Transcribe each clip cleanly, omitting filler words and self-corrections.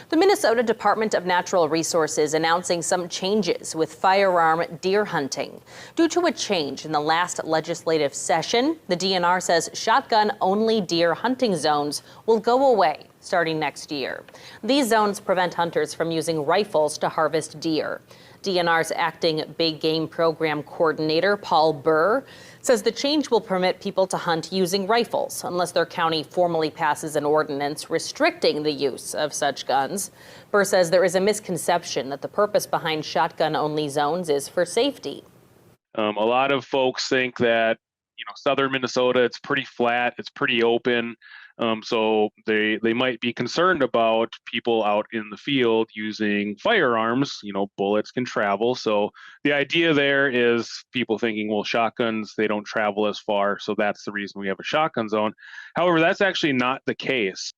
The Minnesota Department of Natural Resources announcing some changes with firearm deer hunting. Due to a change in the last legislative session, the DNR says shotgun-only deer hunting zones will go away starting next year. These zones prevent hunters from using rifles to harvest deer. DNR's acting big game program coordinator, Paul Burr, says the change will permit people to hunt using rifles unless their county formally passes an ordinance restricting the use of such guns. Burr says there is a misconception that the purpose behind shotgun-only zones is for safety. A lot of folks think that, southern Minnesota, it's pretty flat, it's pretty open. So they might be concerned about people out in the field using firearms. Bullets can travel. So the idea there is people thinking, well, shotguns, they don't travel as far. So that's the reason we have a shotgun zone. However, that's actually not the case.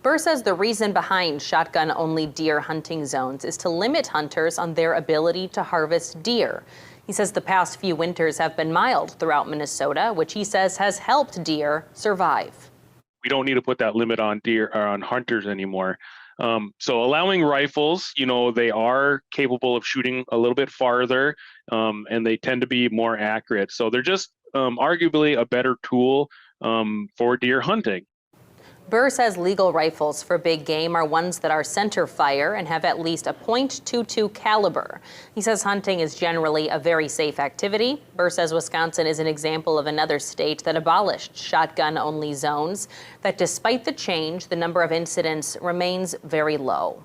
Burr says the reason behind shotgun-only deer hunting zones is to limit hunters on their ability to harvest deer. He says the past few winters have been mild throughout Minnesota, which he says has helped deer survive. We don't need to put that limit on deer or on hunters anymore. So allowing rifles, they are capable of shooting a little bit farther, and they tend to be more accurate. So they're just arguably a better tool for deer hunting. Burr says legal rifles for big game are ones that are center fire and have at least a .22 caliber. He says hunting is generally a very safe activity. Burr says Wisconsin is an example of another state that abolished shotgun-only zones, that despite the change, the number of incidents remains very low.